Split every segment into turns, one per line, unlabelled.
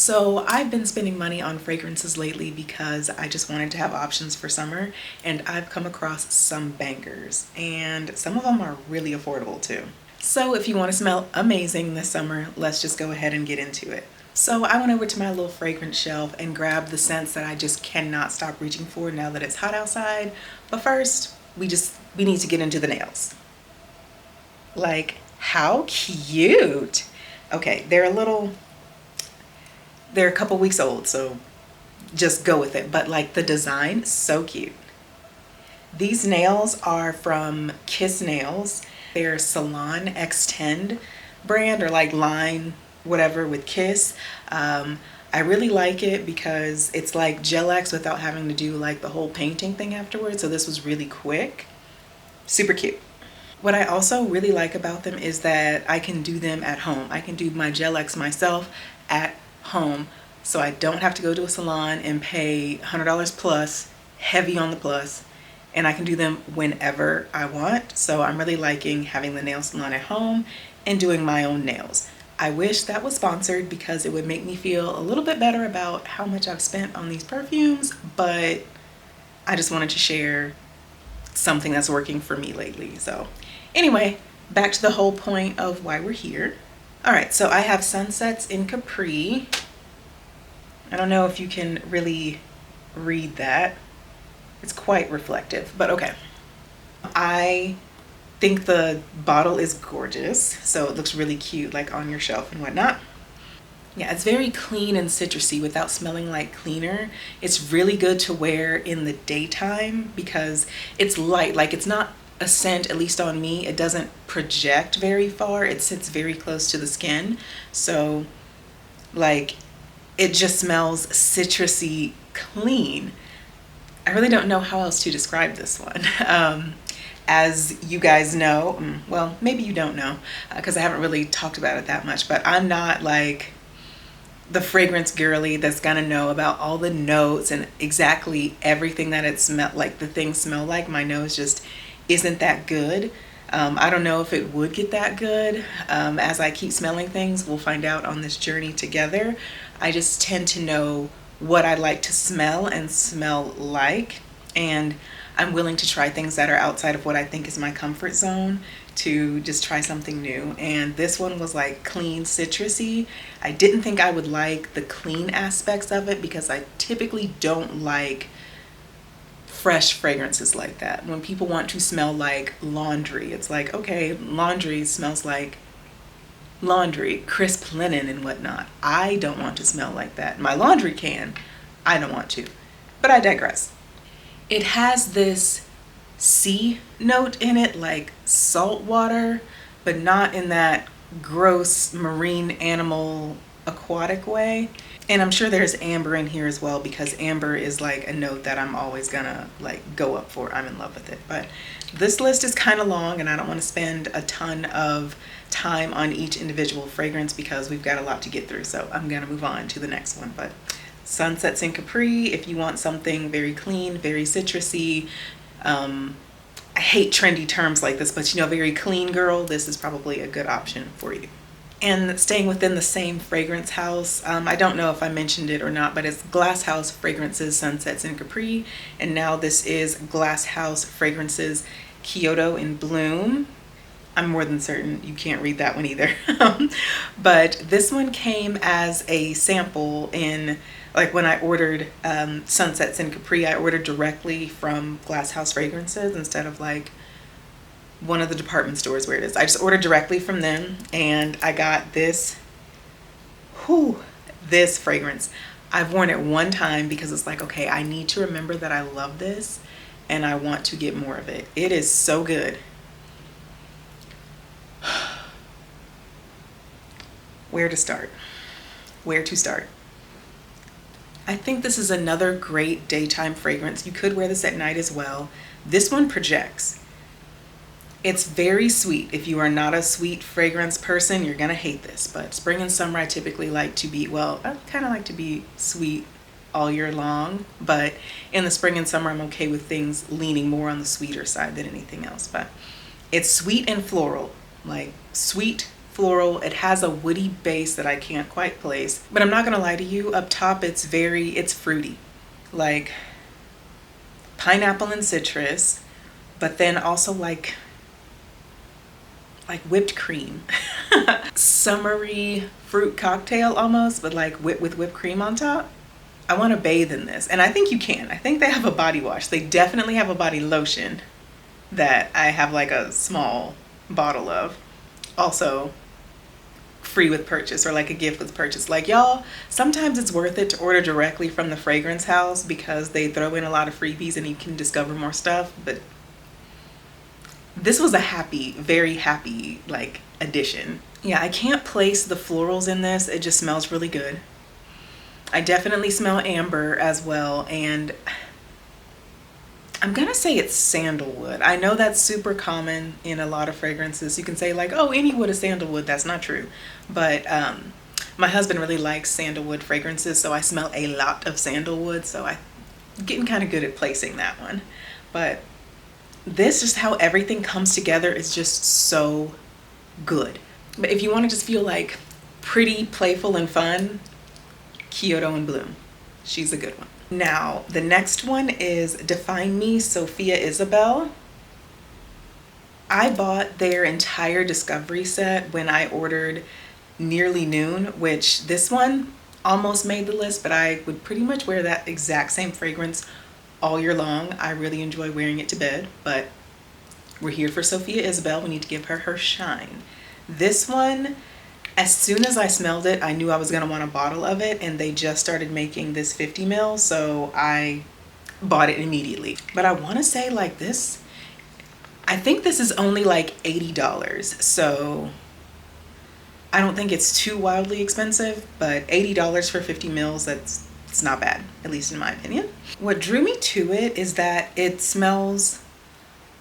So I've been spending money on fragrances lately because I just wanted to have options for summer, and I've come across some bangers, and some of them are really affordable too. So if you want to smell amazing this summer, let's just go ahead and get into it. So I went over to my little fragrance shelf and grabbed the scents that I just cannot stop reaching for now that it's hot outside. But first, we need to get into the nails. Like, how cute. Okay, they're a couple weeks old, so just go with it. But like the design, so cute. These nails are from Kiss Nails. They're Salon Extend brand, or like line whatever with Kiss. I really like it because it's like gel X without having to do like the whole painting thing afterwards. So this was really quick. Super cute. What I also really like about them is that I can do them at home. I can do my gel X myself at home, so I don't have to go to a salon and pay $100 plus, heavy on the plus, and I can do them whenever I want. So I'm really liking having the nail salon at home and doing my own nails. I wish that was sponsored because it would make me feel a little bit better about how much I've spent on these perfumes, but I just wanted to share something that's working for me lately. So anyway, back to the whole point of why we're here. All right, so I have Sunsets in Capri. I don't know if you can really read that. It's quite reflective, but okay. I think the bottle is gorgeous, so it looks really cute, like on your shelf and whatnot. Yeah, it's very clean and citrusy without smelling like cleaner. It's really good to wear in the daytime because it's light. Like, it's not a scent, at least on me, it doesn't project very far. It sits very close to the skin. So like, it just smells citrusy clean. I really don't know how else to describe this one. As you guys know, well, maybe you don't know because I haven't really talked about it that much, but I'm not like the fragrance girly that's gonna know about all the notes and exactly everything that it smelled like, the things smell like. My nose just isn't that good. I don't know if it would get that good. As I keep smelling things, we'll find out on this journey together. I just tend to know what I like to smell and smell like, and I'm willing to try things that are outside of what I think is my comfort zone to just try something new. And this one was like clean, citrusy. I didn't think I would like the clean aspects of it because I typically don't like fresh fragrances like that. When people want to smell like laundry, it's like, okay, laundry smells like laundry, crisp linen and whatnot. I don't want to smell like that. My laundry can. I don't want to. But I digress. It has this sea note in it, like salt water, but not in that gross marine animal aquatic way. And I'm sure there's amber in here as well because amber is like a note that I'm always gonna like go up for. I'm in love with it. But this list is kind of long and I don't want to spend a ton of time on each individual fragrance because we've got a lot to get through. So I'm gonna move on to the next one. But Sunsets in Capri, if you want something very clean, very citrusy, I hate trendy terms like this, but you know, very clean girl, this is probably a good option for you. And staying within the same fragrance house, I don't know if I mentioned it or not, but it's Glasshouse Fragrances Sunsets in Capri, and now this is Glasshouse Fragrances Kyoto in Bloom. I'm more than certain you can't read that one either. But this one came as a sample in, like when I ordered Sunsets in Capri, I ordered directly from Glasshouse Fragrances instead of like one of the department stores where it is. I just ordered directly from them and I got this, this fragrance. I've worn it one time because it's like, okay, I need to remember that I love this and I want to get more of it. It is so good. Where to start? Where to start? I think this is another great daytime fragrance. You could wear this at night as well. This one projects. It's very sweet. If you are not a sweet fragrance person, you're gonna hate this, but spring and summer I typically like to be, well, I kind of like to be sweet all year long, but in the spring and summer I'm okay with things leaning more on the sweeter side than anything else. But it's sweet and floral, like sweet floral. It has a woody base that I can't quite place. But I'm not gonna lie to you, up top it's fruity. Like pineapple and citrus, but then also like whipped cream. Summery fruit cocktail almost, but like with whipped cream on top. I want to bathe in this, and I think you can. I think they have a body wash. They definitely have a body lotion that I have like a small bottle of. Also free with purchase, or like a gift with purchase. Like, y'all, sometimes it's worth it to order directly from the fragrance house because they throw in a lot of freebies and you can discover more stuff. But this was a very happy like addition. Yeah, I can't place the florals in this. It just smells really good. I definitely smell amber as well, and I'm gonna say it's sandalwood. I know that's super common in a lot of fragrances. You can say like, oh, any wood is sandalwood. That's not true. But my husband really likes sandalwood fragrances, so I smell a lot of sandalwood, so I'm getting kind of good at placing that one. But this, just how everything comes together, is just so good. But if you want to just feel like pretty, playful, and fun, Kyoto and Bloom. She's a good one. Now, the next one is DefineMe Sofia Isabel. I bought their entire discovery set when I ordered Nearly Noon, which this one almost made the list, but I would pretty much wear that exact same fragrance all year long. I really enjoy wearing it to bed, but we're here for Sofia Isabel. We need to give her her shine. This one, as soon as I smelled it, I knew I was gonna want a bottle of it, and they just started making this 50 ml, so I bought it immediately. But I wanna say like this, I think this is only like $80, so I don't think it's too wildly expensive, but $80 for 50 mils, it's not bad, at least in my opinion. What drew me to it is that it smells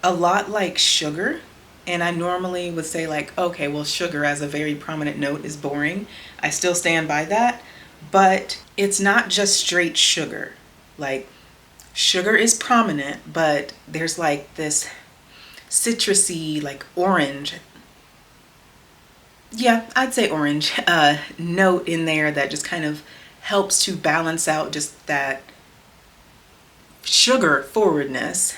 a lot like sugar. And I normally would say like, okay, well, sugar as a very prominent note is boring. I still stand by that, but it's not just straight sugar. Like, sugar is prominent, but there's like this citrusy, like orange. Yeah, I'd say orange note in there that just kind of helps to balance out just that sugar forwardness.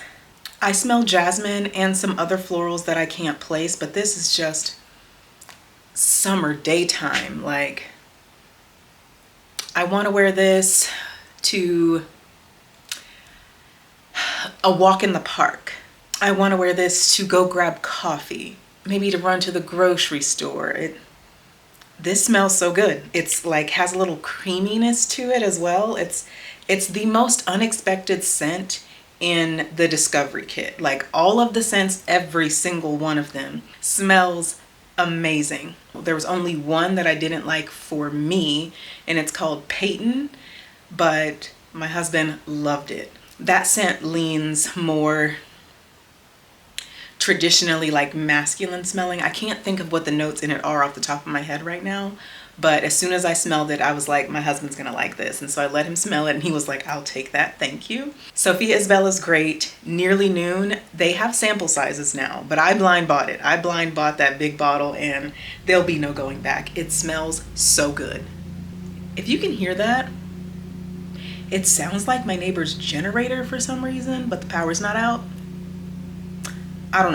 I smell jasmine and some other florals that I can't place, but this is just summer daytime. Like, I want to wear this to a walk in the park. I want to wear this to go grab coffee, maybe to run to the grocery store. This smells so good. It's like has a little creaminess to it as well. It's the most unexpected scent in the discovery kit. Like, all of the scents, every single one of them smells amazing. There was only one that I didn't like for me, and it's called Peyton, but my husband loved it. That scent leans more traditionally like masculine smelling. I can't think of what the notes in it are off the top of my head right now, but as soon as I smelled it, I was like, my husband's gonna like this. And so I let him smell it, and he was like, I'll take that, thank you. Sofia Isabel is great. Nearly Noon, they have sample sizes now, but I blind bought it. I blind bought that big bottle, and there'll be no going back. It smells so good. If you can hear that, it sounds like my neighbor's generator for some reason, but the power's not out. I don't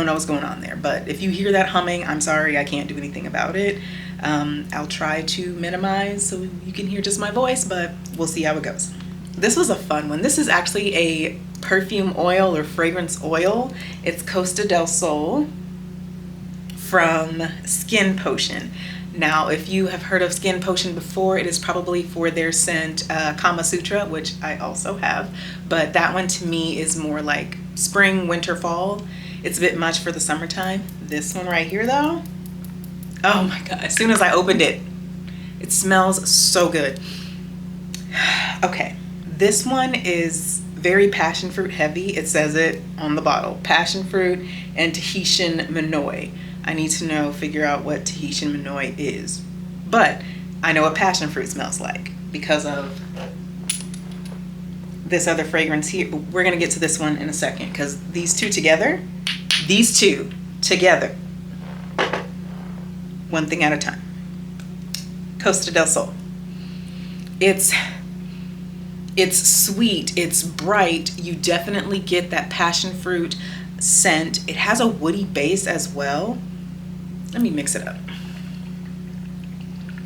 know what's going on there, but if you hear that humming, I'm sorry, I can't do anything about it. I'll try to minimize so you can hear just my voice, but we'll see how it goes. This was a fun one. This is actually a perfume oil or fragrance oil. It's Costa del Sol from Skinpotion. Now, if you have heard of Skinpotion before, it is probably for their scent Kama Sutra, which I also have, but that one to me is more like spring, winter, fall. It's a bit much for the summertime. This one right here though, oh my God, as soon as I opened it, it smells so good. Okay, this one is very passion fruit heavy. It says it on the bottle, passion fruit and Tahitian Manoi. I need to figure out what Tahitian Manoi is, but I know what passion fruit smells like because of this other fragrance here. We're gonna get to this one in a second because these two together, one thing at a time. Costa del Sol. It's sweet, it's bright. You definitely get that passion fruit scent. It has a woody base as well. Let me mix it up,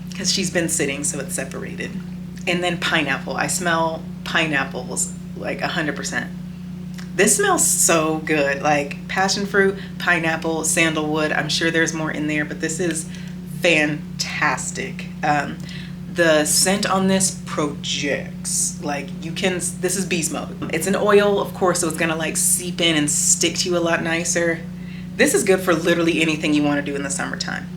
because she's been sitting, so it's separated. And then pineapple. I smell pineapples like 100%. This smells so good, like passion fruit, pineapple, sandalwood. I'm sure there's more in there, but this is fantastic. The scent on this projects, like you can, this is beast mode. It's an oil, of course, so it's gonna like seep in and stick to you a lot nicer. This is good for literally anything you want to do in the summertime.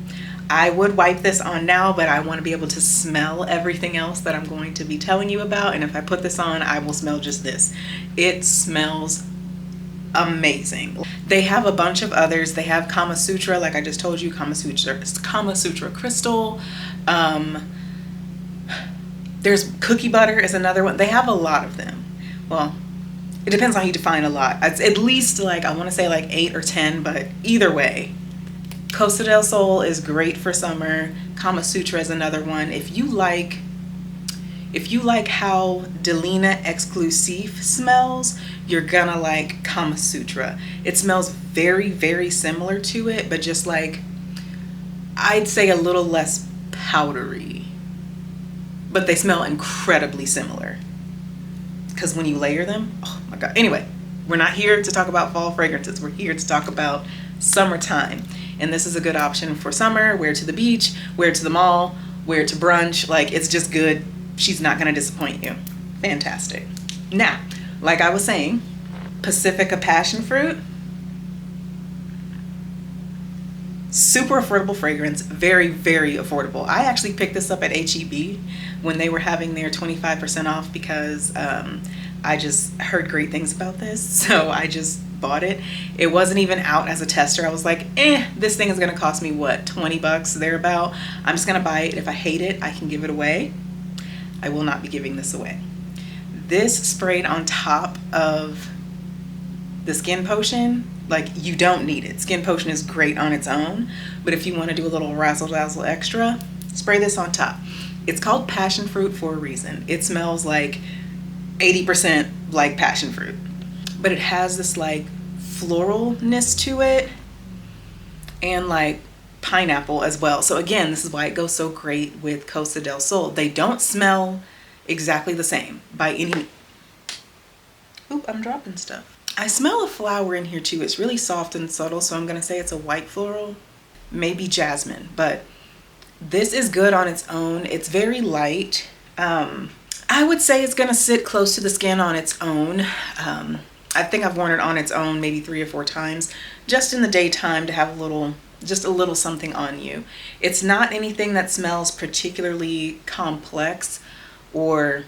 I would wipe this on now, but I want to be able to smell everything else that I'm going to be telling you about. And if I put this on, I will smell just this. It smells amazing. They have a bunch of others. They have Kama Sutra, like I just told you, Kama Sutra Crystal. There's Cookie Butter is another one. They have a lot of them. Well, it depends on how you define a lot. It's at least like, I want to say like 8 or 10, but either way, Costa del Sol is great for summer. Kama Sutra is another one. If you like how Delina Exclusive smells, you're gonna like Kama Sutra. It smells very, very similar to it, but just like, I'd say a little less powdery. But they smell incredibly similar, because when you layer them, oh my God. Anyway, we're not here to talk about fall fragrances. We're here to talk about summertime. And this is a good option for summer. Wear to the beach, wear to the mall, wear to brunch. Like, it's just good. She's not gonna disappoint you. Fantastic. Now, like I was saying, Pacifica Passion Fruit. Super affordable fragrance, very, very affordable. I actually picked this up at H-E-B when they were having their 25% off, because I just heard great things about this, so I just bought it. It wasn't even out as a tester. I was like, this thing is gonna cost me what, 20 bucks, thereabout. I'm just gonna buy it. If I hate it, I can give it away. I will not be giving this away. This sprayed on top of the Skinpotion, like, you don't need it. Skinpotion is great on its own, but if you want to do a little razzle dazzle extra, spray this on top. It's called passion fruit for a reason. It smells like 80% like passion fruit, but it has this like floralness to it, and like pineapple as well. So again, this is why it goes so great with Costa del Sol. They don't smell exactly the same by any... Oop, I'm dropping stuff. I smell a flower in here too. It's really soft and subtle, so I'm gonna say it's a white floral, maybe jasmine, but this is good on its own. It's very light. I would say it's gonna sit close to the skin on its own. I think I've worn it on its own maybe 3 or 4 times, just in the daytime, to have just a little something on you. It's not anything that smells particularly complex or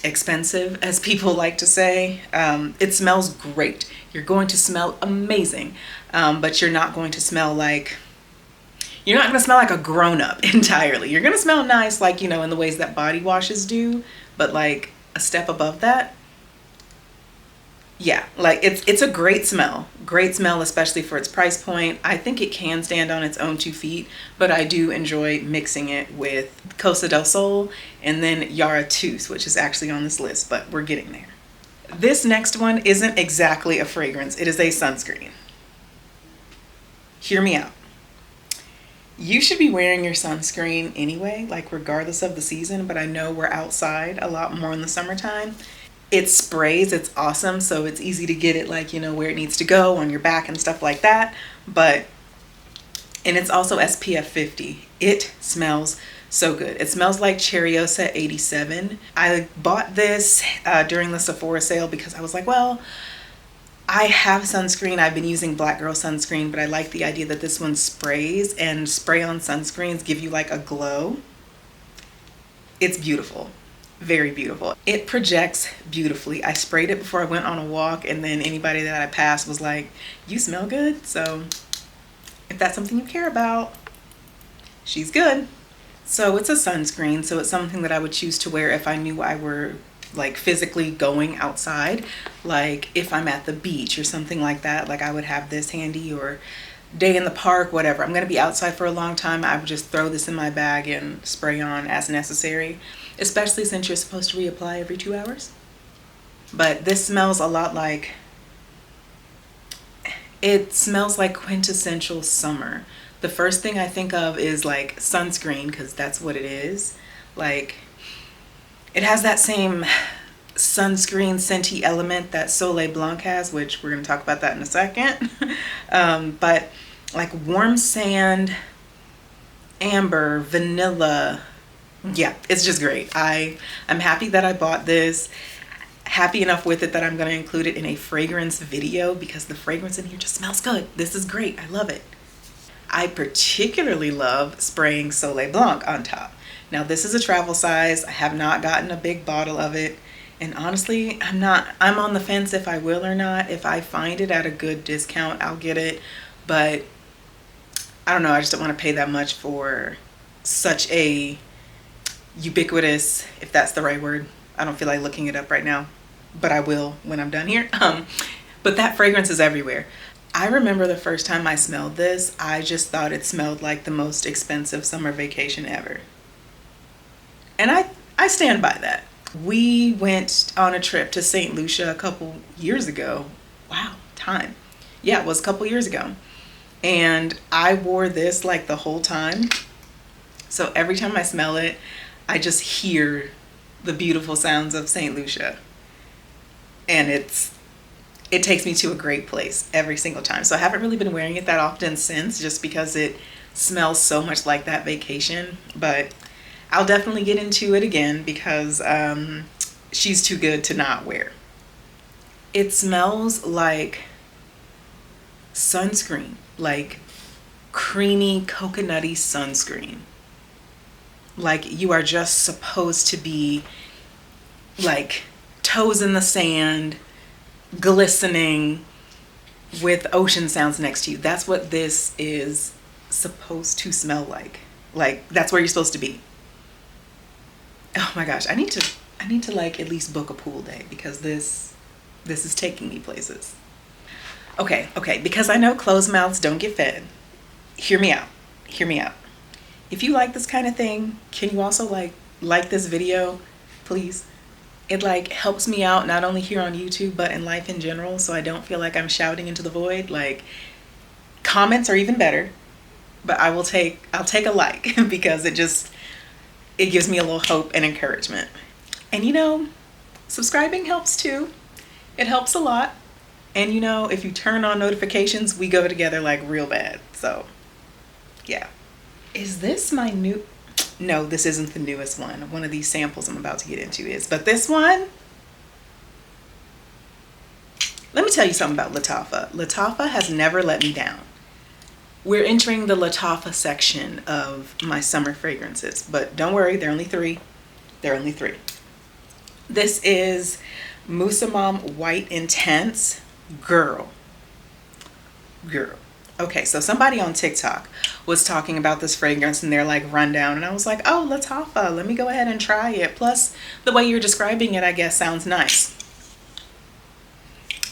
expensive, as people like to say. It smells great. You're going to smell amazing, but you're not going to smell like, you're not going to smell like a grown-up entirely. You're going to smell nice, like, you know, in the ways that body washes do, but like a step above that. Yeah, like it's a great smell, especially for its price point. I think it can stand on its own 2 feet, but I do enjoy mixing it with Costa del Sol and then Yara Tous, which is actually on this list, but we're getting there. This next one isn't exactly a fragrance. It is a sunscreen. Hear me out. You should be wearing your sunscreen anyway, like regardless of the season, but I know we're outside a lot more in the summertime. It sprays, it's awesome, so it's easy to get it, like, you know, where it needs to go, on your back and stuff like that. And it's also SPF 50. It smells so good. It smells like Cherryosa 87. I bought this during the Sephora sale because I was like, well, I have sunscreen. I've been using Black Girl sunscreen, but I like the idea that this one sprays, and spray-on sunscreens give you like a glow. It's beautiful. Very beautiful. It projects beautifully. I sprayed it before I went on a walk, and then anybody that I passed was like, you smell good. So if that's something you care about, she's good. So it's a sunscreen, so it's something that I would choose to wear if I knew I were like physically going outside, like if I'm at the beach or something like that. Like I would have this handy, or day in the park, whatever. I'm gonna be outside for a long time. I would just throw this in my bag and spray on as necessary, especially since you're supposed to reapply every 2 hours. But this smells a lot like, it smells like quintessential summer. The first thing I think of is like sunscreen, because that's what it is. Like, it has that same sunscreen scenty element that Soleil Blanc has, which we're going to talk about that in a second. But like warm sand, amber, vanilla. Yeah, it's just great. I'm happy that I bought this. Happy enough with it that I'm going to include it in a fragrance video because the fragrance in here just smells good. This is great. I love it. I particularly love spraying Soleil Blanc on top. Now this is a travel size. I have not gotten a big bottle of it. And honestly, I'm on the fence if I will or not. If I find it at a good discount, I'll get it. But I don't know, I just don't want to pay that much for such a ubiquitous, if that's the right word. I don't feel like looking it up right now, but I will when I'm done here. But that fragrance is everywhere. I remember the first time I smelled this, I just thought it smelled like the most expensive summer vacation ever. And I stand by that. We went on a trip to St. Lucia a couple years ago. Wow, time. Yeah, it was a couple years ago. And I wore this like the whole time. So every time I smell it, I just hear the beautiful sounds of St. Lucia. And it takes me to a great place every single time. So I haven't really been wearing it that often since, just because it smells so much like that vacation. But I'll definitely get into it again because she's too good to not wear. It smells like sunscreen, like creamy coconutty sunscreen. Like you are just supposed to be like toes in the sand, glistening with ocean sounds next to you. That's what this is supposed to smell like. Like that's where you're supposed to be. Oh my gosh, I need to like at least book a pool day because this is taking me places. Okay, because I know closed mouths don't get fed. Hear me out. If you like this kind of thing, can you also like this video, please? It like helps me out not only here on YouTube but in life in general, so I don't feel like I'm shouting into the void. Like, comments are even better, but I'll take a like because it gives me a little hope and encouragement. And you know, subscribing helps too. It helps a lot. And you know, if you turn on notifications, we go together like real bad. So yeah. Is this my new? No, this isn't the newest one. One of these samples I'm about to get into is, but this one, let me tell you something about Lattafa. Lattafa has never let me down. We're entering the Lattafa section of my summer fragrances, but don't worry, they're only three. This is Musamam White Intense. Girl. Okay, so somebody on TikTok was talking about this fragrance and they're like rundown, and I was like, oh, Lattafa, let me go ahead and try it. Plus, the way you're describing it, I guess, sounds nice.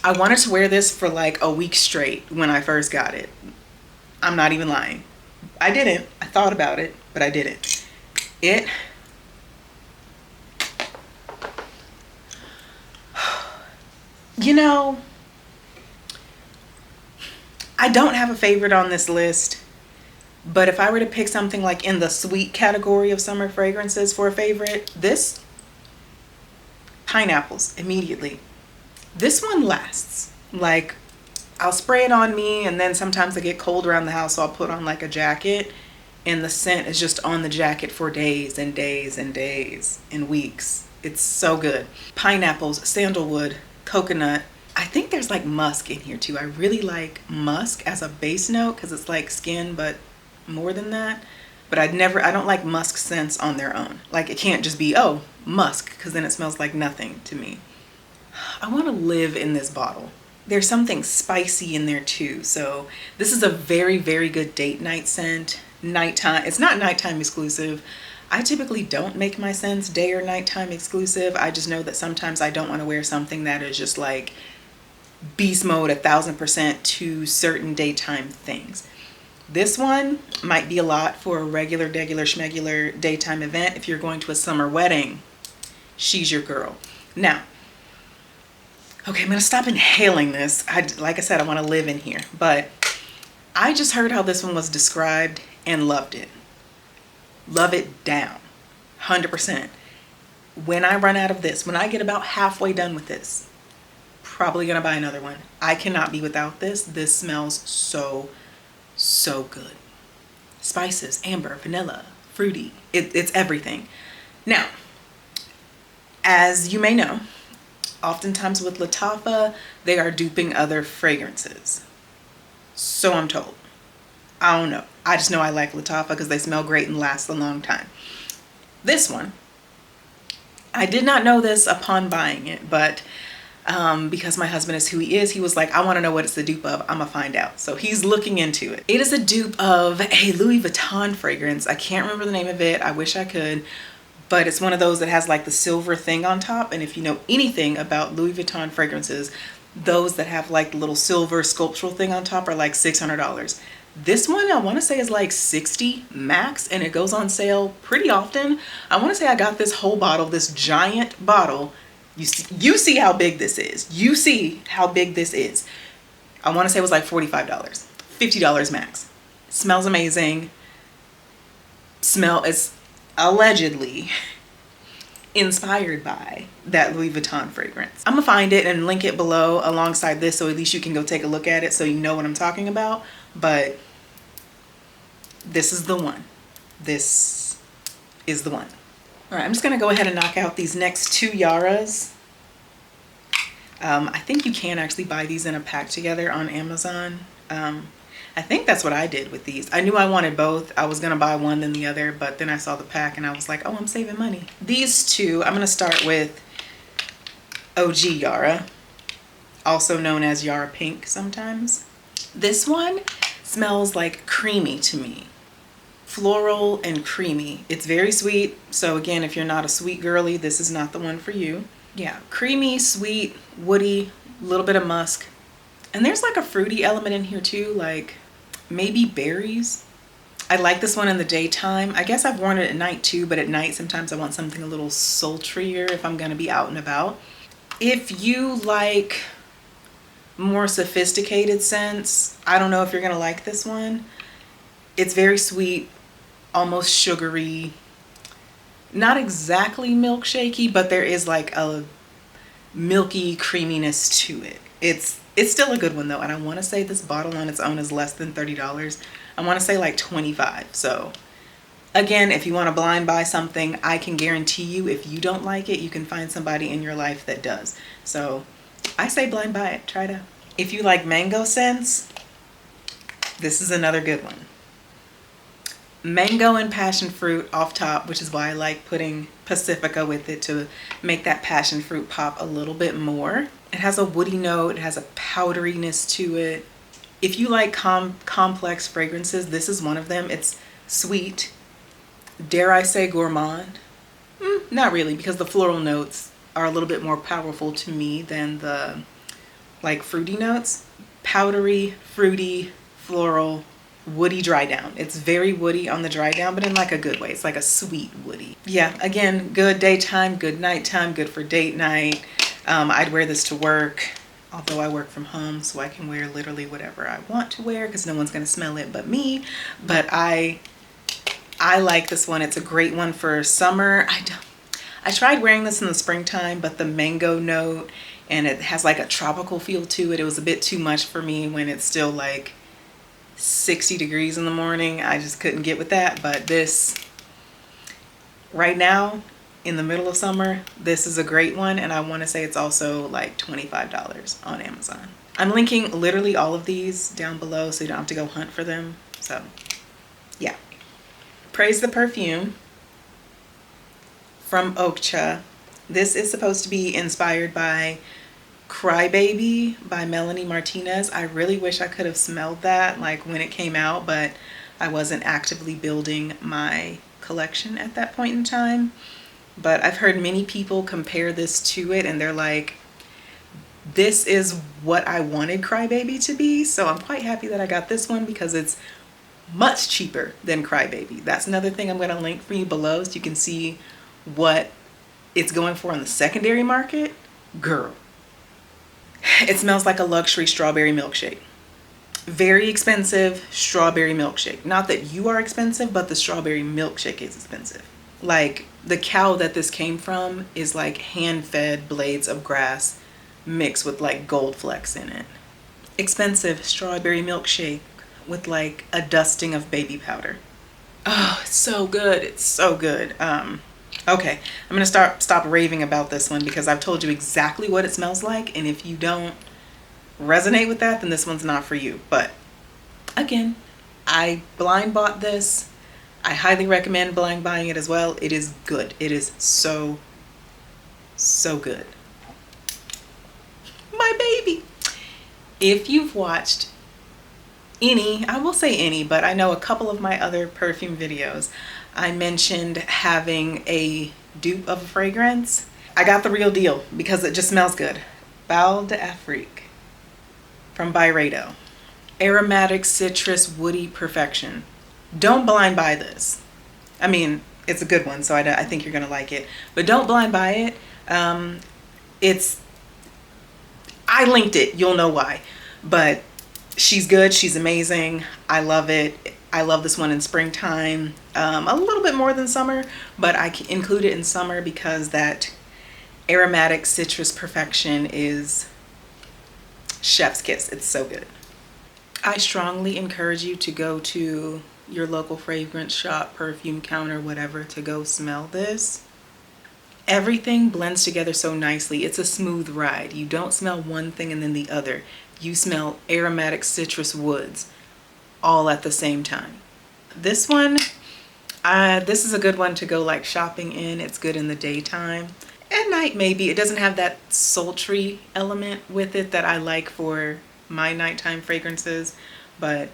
I wanted to wear this for like a week straight when I first got it. I'm not even lying. I didn't. I thought about it, but I didn't. You know, I don't have a favorite on this list, but if I were to pick something like in the sweet category of summer fragrances for a favorite, this, pineapples, immediately. This one lasts. Like, I'll spray it on me, and then sometimes I get cold around the house, so I'll put on like a jacket, and the scent is just on the jacket for days and days and days and weeks. It's so good. Pineapples, sandalwood, coconut. I think there's like musk in here too. I really like musk as a base note because it's like skin, but more than that. But I don't like musk scents on their own. Like, it can't just be, oh, musk, because then it smells like nothing to me. I want to live in this bottle. There's something spicy in there too. So this is a very, very good date night scent. Nighttime. It's not nighttime exclusive. I typically don't make my scents day or nighttime exclusive. I just know that sometimes I don't want to wear something that is just like beast mode 1000% to certain daytime things. This one might be a lot for a regular schmegular daytime event. If you're going to a summer wedding, she's your girl. Now, okay, I'm gonna stop inhaling this. Like I said, I wanna live in here, but I just heard how this one was described and loved it. Love it down, 100%. When I run out of this, when I get about halfway done with this, probably gonna buy another one. I cannot be without this. This smells so good. Spices, amber, vanilla, fruity. It's everything. Now, as you may know, oftentimes with Lattafa, they are duping other fragrances. So I'm told. I don't know. I just know I like Lattafa because they smell great and last a long time. This one, I did not know this upon buying it, but because my husband is who he is, he was like, I want to know what it's the dupe of. I'm gonna find out. So he's looking into it. It is a dupe of a Louis Vuitton fragrance. I can't remember the name of it. I wish I could, but it's one of those that has like the silver thing on top. And if you know anything about Louis Vuitton fragrances, those that have like the little silver sculptural thing on top are like $600. This one I want to say is like 60 max, and it goes on sale pretty often. I want to say I got this whole bottle, this giant bottle. You see how big this is. You see how big this is. I want to say it was like $45, $50 max. It smells amazing. Smell is allegedly inspired by that Louis Vuitton fragrance. I'm gonna find it and link it below alongside this, so at least you can go take a look at it so you know what I'm talking about. But this is the one. This is the one. All right, I'm just gonna go ahead and knock out these next two Yaras. I think you can actually buy these in a pack together on Amazon. I think that's what I did with these. I knew I wanted both. I was gonna buy one then the other, but then I saw the pack and I was like, oh, I'm saving money. These two, I'm gonna start with OG Yara, also known as Yara Pink sometimes. This one smells like creamy to me. Floral and creamy. It's very sweet. So again, if you're not a sweet girly, this is not the one for you. Yeah, creamy, sweet, woody, a little bit of musk. And there's like a fruity element in here too, like maybe berries. I like this one in the daytime. I guess I've worn it at night too, but at night sometimes I want something a little sultrier if I'm gonna be out and about. If you like more sophisticated scents, I don't know if you're gonna like this one. It's very sweet, almost sugary, not exactly milkshakey, but there is like a milky creaminess to it. It's still a good one though, and I want to say this bottle on its own is less than $30. I want to say like 25. So again, if you want to blind buy something, I can guarantee you if you don't like it, you can find somebody in your life that does. So I say blind buy it. Try it out. If you like mango scents, this is another good one. Mango and passion fruit off top, which is why I like putting Pacifica with it to make that passion fruit pop a little bit more. It has a woody note, it has a powderiness to it. If you like complex fragrances, this is one of them. It's sweet, dare I say gourmand? Not really, because the floral notes are a little bit more powerful to me than the like fruity notes. Powdery, fruity, floral, woody dry down. It's very woody on the dry down, but in like a good way. It's like a sweet woody. Yeah, again, good daytime, good nighttime, good for date night. I'd wear this to work, although I work from home, so I can wear literally whatever I want to wear because no one's gonna smell it but me. But I like this one. It's a great one for summer. I tried wearing this in the springtime, but the mango note and it has like a tropical feel to it. It was a bit too much for me when it's still like 60 degrees in the morning. I just couldn't get with that. But this right now in the middle of summer, this is a great one, and I want to say it's also like $25 on Amazon. I'm linking literally all of these down below so you don't have to go hunt for them. So yeah, Praise the Perfume from Oakcha. This is supposed to be inspired by Crybaby by Melanie Martinez. I really wish I could have smelled that like when it came out, but I wasn't actively building my collection at that point in time. But I've heard many people compare this to it and they're like, this is what I wanted Crybaby to be. So I'm quite happy that I got this one because it's much cheaper than Crybaby. That's another thing I'm going to link for you below so you can see what it's going for on the secondary market. Girl, it smells like a luxury strawberry milkshake. Very expensive strawberry milkshake. Not that you are expensive, but the strawberry milkshake is expensive. Like, the cow that this came from is like hand-fed blades of grass mixed with like gold flecks in it. Expensive strawberry milkshake with like a dusting of baby powder. Oh, it's so good. It's so good. Okay, I'm gonna stop raving about this one because I've told you exactly what it smells like, and if you don't resonate with that, then this one's not for you. But again, I blind bought this. I highly recommend blind buying it as well. It is good. It is so good. My baby. If you've watched any, I will say any, but I know a couple of my other perfume videos, I mentioned having a dupe of a fragrance. I got the real deal because it just smells good. Bal d'Afrique from Byredo. Aromatic citrus woody perfection. Don't blind buy this. I mean, it's a good one, so I think you're gonna like it, but don't blind buy it. I linked it, you'll know why, but she's good, she's amazing. I love it. I love this one in springtime, a little bit more than summer, but I can include it in summer because that aromatic citrus perfection is chef's kiss. It's so good. I strongly encourage you to go to your local fragrance shop, perfume counter, whatever, to go smell this. Everything blends together so nicely. It's a smooth ride. You don't smell one thing and then the other. You smell aromatic citrus woods all at the same time. This one, this is a good one to go like shopping in. It's good in the daytime. At night maybe. It doesn't have that sultry element with it that I like for my nighttime fragrances, but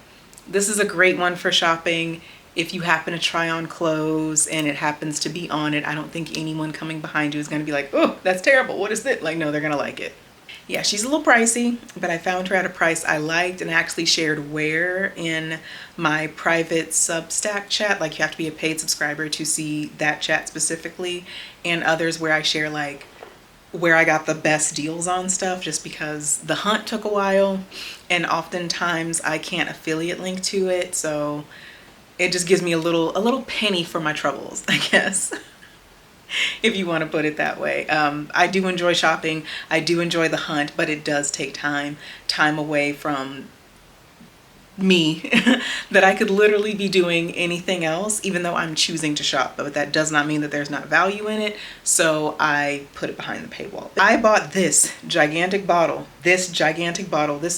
this is a great one for shopping. If you happen to try on clothes and it happens to be on it, I don't think anyone coming behind you is going to be like, oh, that's terrible, what is this? Like, no, they're gonna like it. Yeah, she's a little pricey, but I found her at a price I liked and actually shared where in my private Substack chat. Like, you have to be a paid subscriber to see that chat specifically, and others where I share like where I got the best deals on stuff, just because the hunt took a while and oftentimes I can't affiliate link to it, so it just gives me a little penny for my troubles, I guess. If you want to put it that way. I do enjoy shopping. I do enjoy the hunt, but it does take time away from me that I could literally be doing anything else, even though I'm choosing to shop. But that does not mean that there's not value in it. So I put it behind the paywall. I bought this gigantic bottle. This is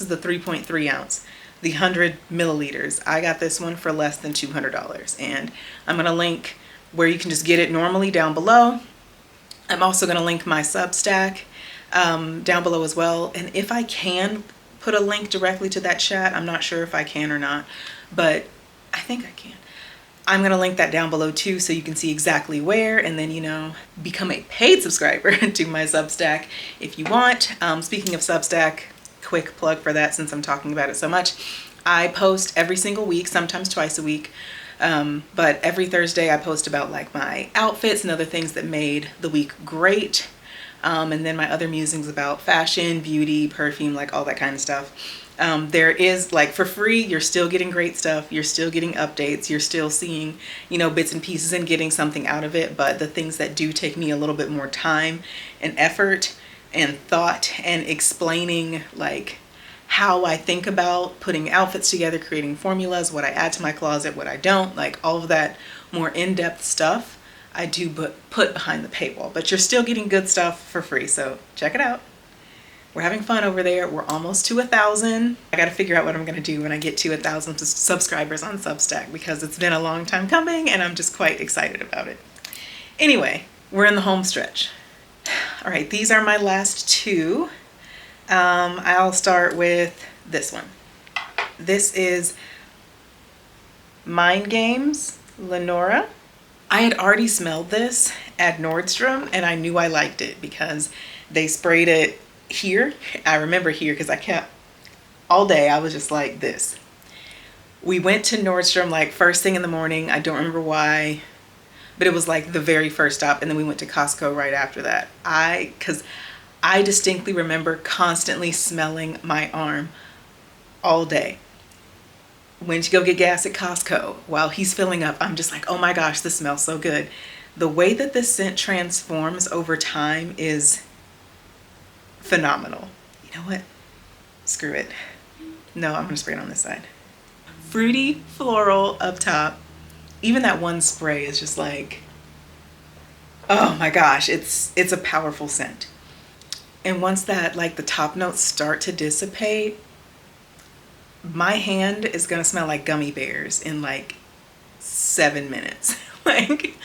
the 3.3 ounce. The 100 milliliters. I got this one for less than $200, and I'm gonna link where you can just get it normally down below. I'm also gonna link my Substack down below as well, and if I can put a link directly to that chat, I'm not sure if I can or not, but I think I can. I'm gonna link that down below too, so you can see exactly where, and then, you know, become a paid subscriber to my Substack if you want. Speaking of Substack, quick plug for that since I'm talking about it so much. I post every single week, sometimes twice a week, but every Thursday I post about like my outfits and other things that made the week great, and then my other musings about fashion, beauty, perfume, like all that kind of stuff. There is, like, for free, you're still getting great stuff, you're still getting updates, you're still seeing, you know, bits and pieces and getting something out of it, but the things that do take me a little bit more time and effort and thought and explaining like how I think about putting outfits together, creating formulas, what I add to my closet, what I don't, like all of that more in-depth stuff I do put behind the paywall, but you're still getting good stuff for free, so check it out. We're having fun over there. We're almost to 1,000. I got to figure out what I'm going to do when I get to 1,000 subscribers on Substack, because it's been a long time coming and I'm just quite excited about it. Anyway, we're in the home stretch. All right, these are my last two. I'll start with this one. This is Mind Games Linora. I had already smelled this at Nordstrom and I knew I liked it because they sprayed it here. I remember here because I kept all day, I was just like this. We went to Nordstrom like first thing in the morning. I don't remember why, but it was like the very first stop. And then we went to Costco right after that. Because I distinctly remember constantly smelling my arm all day. Went to go get gas at Costco. While he's filling up, I'm just like, oh my gosh, this smells so good. The way that this scent transforms over time is phenomenal. You know what? Screw it. No, I'm gonna spray it on this side. Fruity floral up top. Even that one spray is just like, oh my gosh, it's a powerful scent. And once that, like, the top notes start to dissipate, my hand is gonna smell like gummy bears in like 7 minutes. Like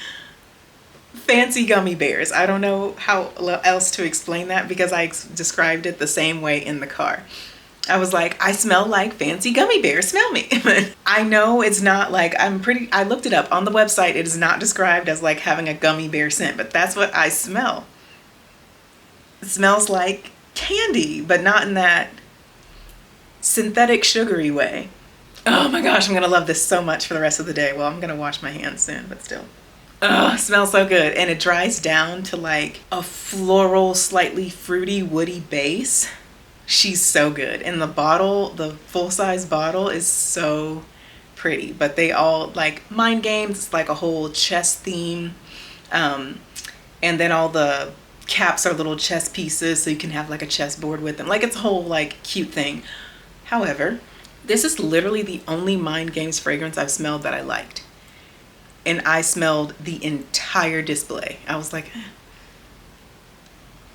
fancy gummy bears. I don't know how else to explain that because I described it the same way in the car. I was like, I smell like fancy gummy bears, smell me. I know it's not like, I looked it up on the website. It is not described as like having a gummy bear scent, but that's what I smell. It smells like candy, but not in that synthetic sugary way. Oh my gosh, I'm gonna love this so much for the rest of the day. Well, I'm gonna wash my hands soon, but still. Oh, it smells so good. And it dries down to like a floral, slightly fruity, woody base. She's so good. And the bottle, the full-size bottle is so pretty. But they all, like, mind games, it's like a whole chess theme. And then all the caps are little chess pieces, so you can have like a chessboard with them. Like, it's a whole like cute thing. However, this is literally the only Mind Games fragrance I've smelled that I liked. And I smelled the entire display. I was like,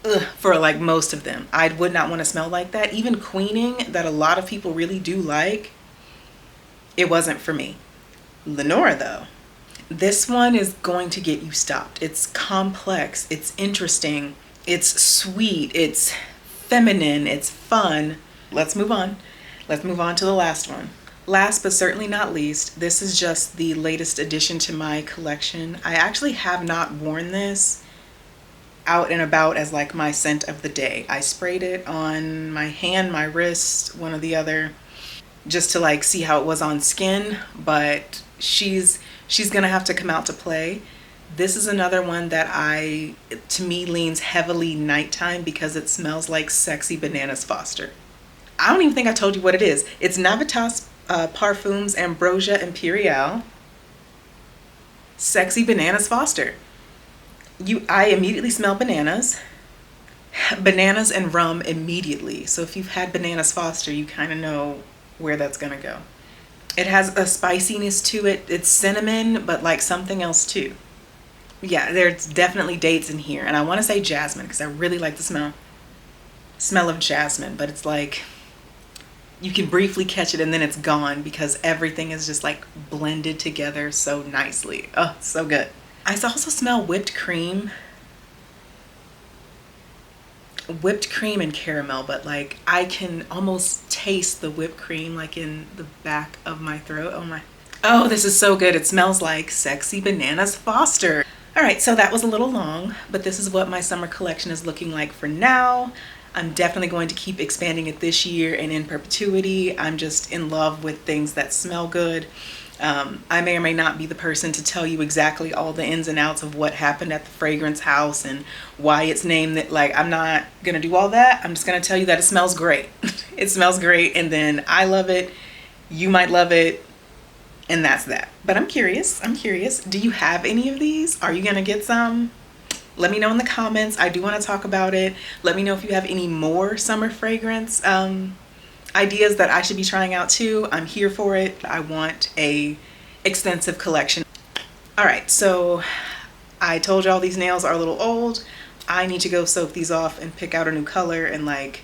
ugh, for like most of them. I would not want to smell like that. Even Queening, that a lot of people really do like, it wasn't for me. Linora though, this one is going to get you stopped. It's complex, it's interesting, it's sweet, it's feminine, it's fun. Let's move on. Let's move on to the last one. Last but certainly not least, this is just the latest addition to my collection. I actually have not worn this out and about as like my scent of the day. I sprayed it on my hand, my wrist, one or the other, just to like see how it was on skin, but she's gonna have to come out to play. This is another one that to me leans heavily nighttime because it smells like Sexy Bananas Foster. I don't even think I told you what it is. It's Navitas Parfums Ambrosia Imperiale Sexy Bananas Foster. I immediately smell bananas and rum immediately. So if you've had Bananas Foster, you kind of know where that's gonna go. It has a spiciness to it. It's cinnamon, but like something else too. Yeah, there's definitely dates in here. And I want to say jasmine because I really like the smell of jasmine, but it's like you can briefly catch it and then it's gone because everything is just like blended together so nicely. Oh, so good. I also smell whipped cream and caramel, but like I can almost taste the whipped cream like in the back of my throat. Oh, this is so good. It smells like Sexy Bananas Foster. All right, so that was a little long, but this is what my summer collection is looking like for now. I'm definitely going to keep expanding it this year and in perpetuity. I'm just in love with things that smell good. I may or may not be the person to tell you exactly all the ins and outs of what happened at the fragrance house and why it's named that. Like, I'm not gonna do all that. I'm just gonna tell you that it smells great. It smells great, and then I love it, you might love it, and that's that. But I'm curious. Do you have any of these? Are you gonna get some? Let me know in the comments. I do want to talk about it. Let me know if you have any more summer fragrance ideas that I should be trying out too. I'm here for it. I want a extensive collection. All right, so I told y'all these nails are a little old. I need to go soak these off and pick out a new color and like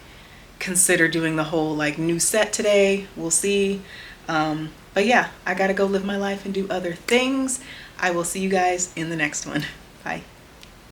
consider doing the whole like new set today. We'll see. But yeah, I gotta go live my life and do other things. I will see you guys in the next one. Bye.